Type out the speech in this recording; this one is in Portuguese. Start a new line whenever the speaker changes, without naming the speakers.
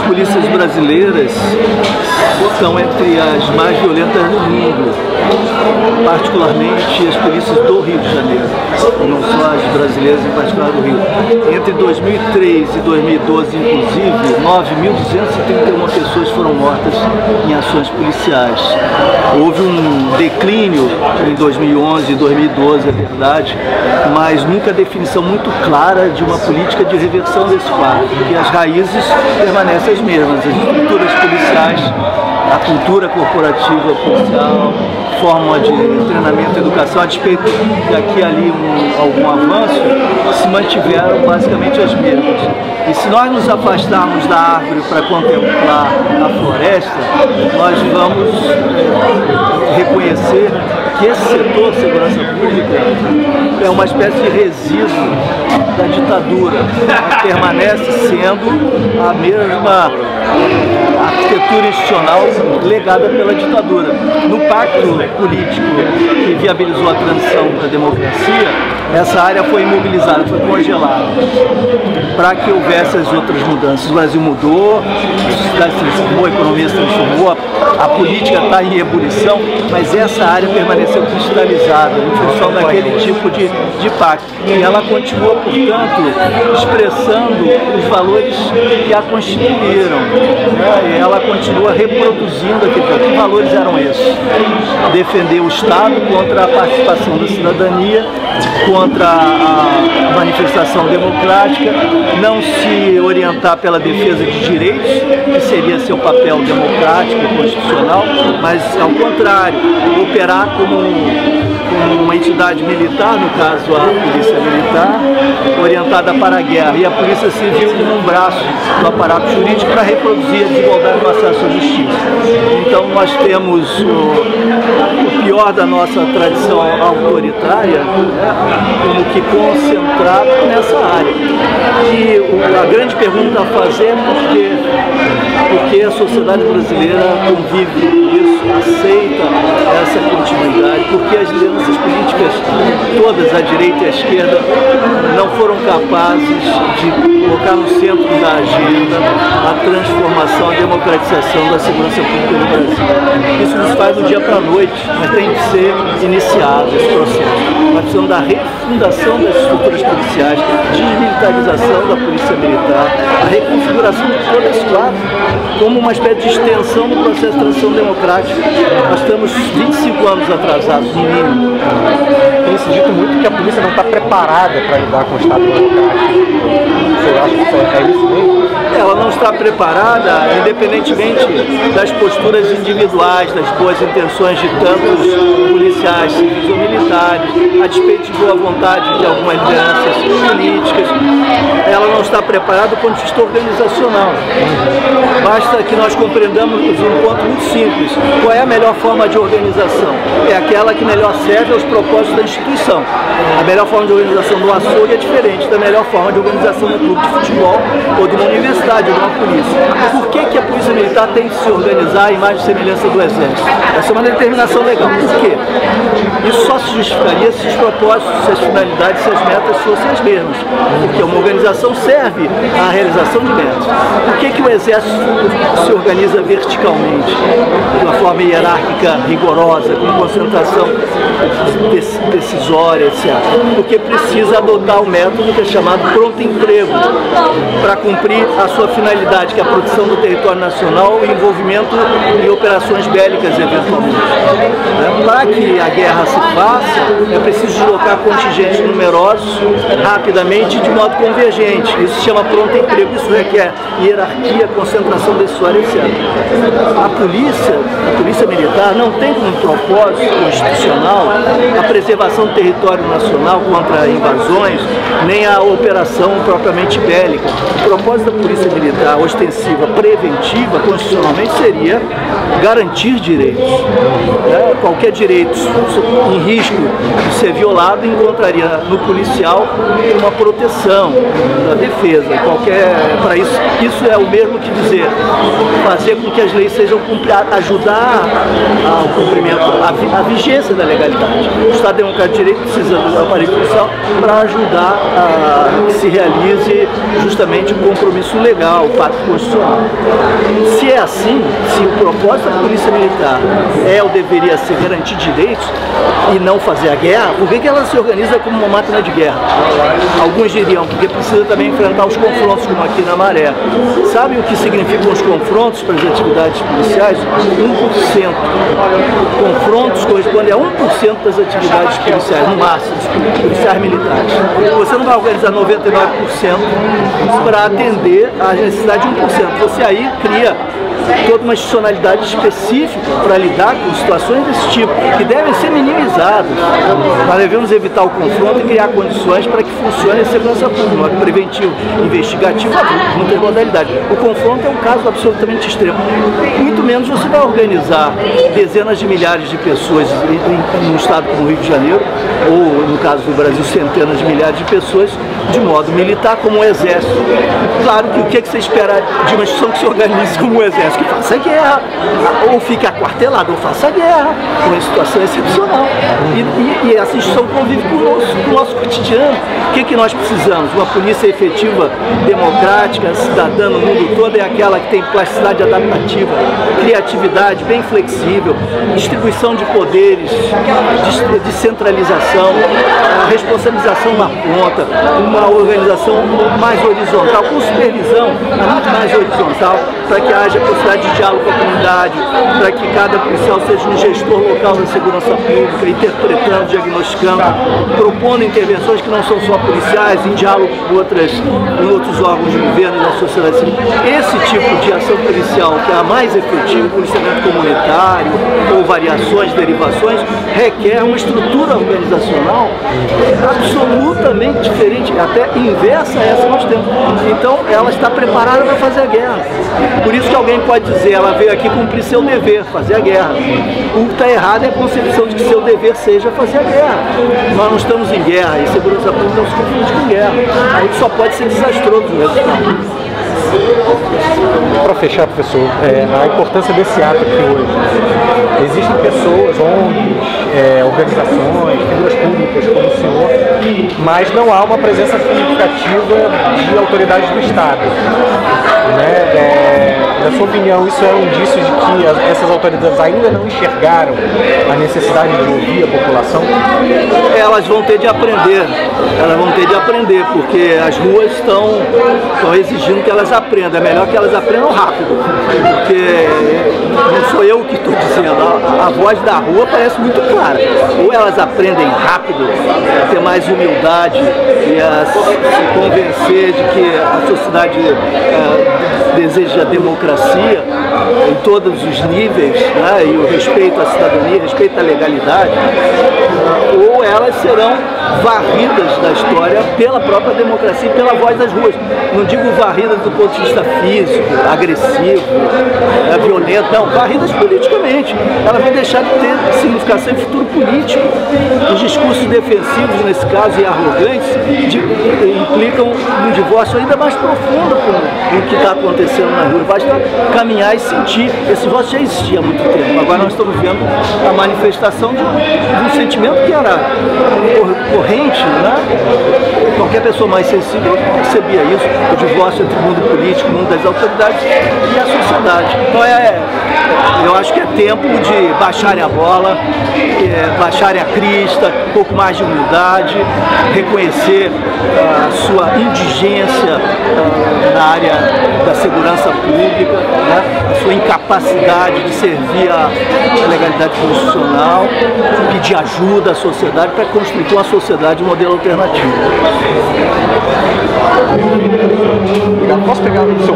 polícias brasileiras são entre as mais violentas do mundo, particularmente as polícias do Rio de Janeiro, não só as brasileiras, em particular do Rio. Entre 2003 e 2012, inclusive, 9.231 pessoas foram mortas em ações policiais. Houve um declínio em 2011 e 2012, é verdade, mas nunca a definição muito clara de uma política de reversão desse quadro, porque as raízes permanecem as mesmas, as estruturas policiais, a cultura corporativa policial, forma de treinamento e educação, a despeito de aqui e ali algum avanço, se mantiveram basicamente as mesmas. E se nós nos afastarmos da árvore para contemplar a floresta, nós vamos reconhecer que esse setor, segurança pública, é uma espécie de resíduo da ditadura, permanece sendo a mesma arquitetura institucional legada pela ditadura. No pacto político que viabilizou a transição para a democracia, essa área foi imobilizada, foi congelada, para que houvesse as outras mudanças. O Brasil mudou, a sociedade se transformou, a economia se transformou, a política está em ebulição, mas essa área permaneceu cristalizada em função daquele tipo de pacto. E ela continua, portanto, expressando os valores que a constituíram, né? E ela continua reproduzindo aquilo. Que valores eram esses? Defender o Estado contra a participação da cidadania, contra a manifestação democrática, não se orientar pela defesa de direitos, que seria seu papel democrático e constitucional, mas, ao contrário, operar como uma entidade militar, no caso a Polícia Militar, orientada para a guerra, e a Polícia Civil como um braço do aparato jurídico para reproduzir a desigualdade no acesso à justiça. Então nós temos o pior da nossa tradição autoritária, como que concentrado nessa área. E a grande pergunta a fazer é por que a sociedade brasileira convive com isso, aceita essa continuidade, porque as lideranças políticas, todas, a direita e a esquerda, não foram capazes de colocar no centro da agenda a transformação, a democratização da segurança pública no Brasil. Isso não se faz do dia para a noite, mas tem que ser iniciado esse processo. Nós precisamos da refundação das estruturas policiais, desmilitarização da polícia militar, a reconfiguração de todo esse quadro, como uma espécie de extensão do processo de transição democrática. Nós estamos 25 anos atrasados, no mínimo.
Tem se dito muito que a polícia não está preparada para lidar com o Estado democrático. Você acha que é isso mesmo?
Ela não está preparada, independentemente das posturas individuais, das boas intenções de tantos policiais, civis ou militares, a despeito de boa vontade de algumas lideranças políticas. Ela não está preparada do ponto de vista organizacional. Basta que nós compreendamos um ponto muito simples. Qual é a melhor forma de organização? É aquela que melhor serve aos propósitos da instituição. A melhor forma de organização do açougue é diferente da melhor forma de organização do clube de futebol ou de uma universidade ou de uma polícia. Por que a polícia militar tem que se organizar à imagem e semelhança do exército? Essa é uma determinação legal. Por quê? Isso só se justificaria se os propósitos, se as finalidades, se as metas fossem as mesmas. Porque uma organização serve à realização de metas. Por que o exército se organiza verticalmente, de uma forma hierárquica rigorosa, com concentração decisória, etc. Porque precisa adotar o método que é chamado pronto emprego, para cumprir a sua finalidade, que é a proteção do território nacional e envolvimento em operações bélicas, eventualmente. Para que a guerra se faça, é preciso deslocar contingentes numerosos, rapidamente, de modo convergente. Isso se chama pronto emprego, isso requer hierarquia, concentração decisória, etc. A polícia militar não tem como propósito constitucional a preservação do território nacional contra invasões, nem a operação propriamente bélica. O propósito da polícia militar ostensiva, preventiva, constitucionalmente, seria garantir direitos. Qualquer direito em risco de ser violado encontraria no policial uma proteção da defesa. Para isso é o mesmo que dizer fazer com que as leis sejam cumpridas, ajudar ao cumprimento, a vigência da legalidade. O Estado Democrático de Direito precisa do aparelho policial para ajudar a que se realize justamente o compromisso legal legal, o pacto constitucional. Se é assim, se o propósito da Polícia Militar ou deveria ser garantir direitos e não fazer a guerra, por que ela se organiza como uma máquina de guerra? Alguns diriam, porque precisa também enfrentar os confrontos, como aqui na Maré. Sabe o que significam os confrontos para as atividades policiais? 1%. Confrontos correspondem a 1% das atividades policiais, no máximo, policiais militares. Você não vai organizar 99% para atender à necessidade de 1%. Você aí cria toda uma institucionalidade específica para lidar com situações desse tipo, que devem ser minimizadas. Nós devemos evitar o confronto e criar condições para que funcione a segurança pública, modo preventivo, investigativo, muitas modalidades. O confronto é um caso absolutamente extremo. Muito menos você vai organizar dezenas de milhares de pessoas em um estado como o Rio de Janeiro, ou no caso do Brasil, centenas de milhares de pessoas, de modo militar, como um exército. Claro que o que você espera de uma instituição que se organize como um exército? Que faça guerra, ou fique aquartelado, ou faça guerra, uma situação excepcional. E essa instituição convive com o nosso cotidiano. O que nós precisamos? Uma polícia efetiva, democrática, cidadã no mundo todo, é aquela que tem plasticidade adaptativa, criatividade, bem flexível, distribuição de poderes, descentralização, responsabilização na ponta, uma organização mais horizontal, com supervisão muito mais horizontal, para que haja possibilidade de diálogo com a comunidade, para que cada policial seja um gestor local da segurança pública, interpretando, diagnosticando, propondo intervenções que não são só policiais, em diálogo com em outros órgãos de governo e da sociedade civil. Esse tipo de ação policial, que é a mais efetiva, policiamento comunitário ou variações, derivações, requer uma estrutura organizacional absolutamente diferente, até inversa a essa que nós temos. Então, ela está preparada para fazer a guerra. Por isso que alguém pode dizer, ela veio aqui cumprir seu dever, fazer a guerra. O que está errado é a concepção de que seu dever seja fazer a guerra. Nós não estamos em guerra, e segurança pública não se confunde com guerra. Aí só pode ser desastroso o resultado.
Para fechar, professor, a importância desse ato aqui hoje. Existem pessoas, ONGs, organizações, figuras públicas como o senhor, mas não há uma presença significativa de autoridades do Estado. Na sua opinião, isso é um indício de que essas autoridades ainda não enxergaram a necessidade de ouvir a população?
Elas vão ter de aprender, porque as ruas estão exigindo que elas aprendam. É melhor que elas aprendam rápido, porque não sou eu que estou dizendo, a voz da rua parece muito clara. Ou elas aprendem rápido, a ter mais humildade e a se convencer de que a sociedade deseja democracia em todos os níveis, né, e o respeito à cidadania, respeito à legalidade, ou elas serão varridas da história pela própria democracia e pela voz das ruas. Não digo varridas do ponto de vista físico, agressivo, violento, não, varridas politicamente. Elas vão deixar de ter significação e futuro político. Os discursos defensivos, nesse caso, e arrogantes, implicam um divórcio ainda mais profundo com o que está acontecendo na rua. Basta caminhar e sentir. Esse divórcio já existia há muito tempo. Agora nós estamos vendo a manifestação de um sentimento que era corrente, né? Qualquer pessoa mais sensível percebia isso, o divórcio entre o mundo político, o mundo das autoridades e a sociedade. Então eu acho que é tempo de baixarem a bola, baixarem a crista, um pouco mais de humildade, reconhecer a sua indigência na área da segurança pública, né? A sua incapacidade de servir à legalidade constitucional, pedir ajuda à sociedade para construir uma sociedade de modelo alternativo.
Posso pegar o seu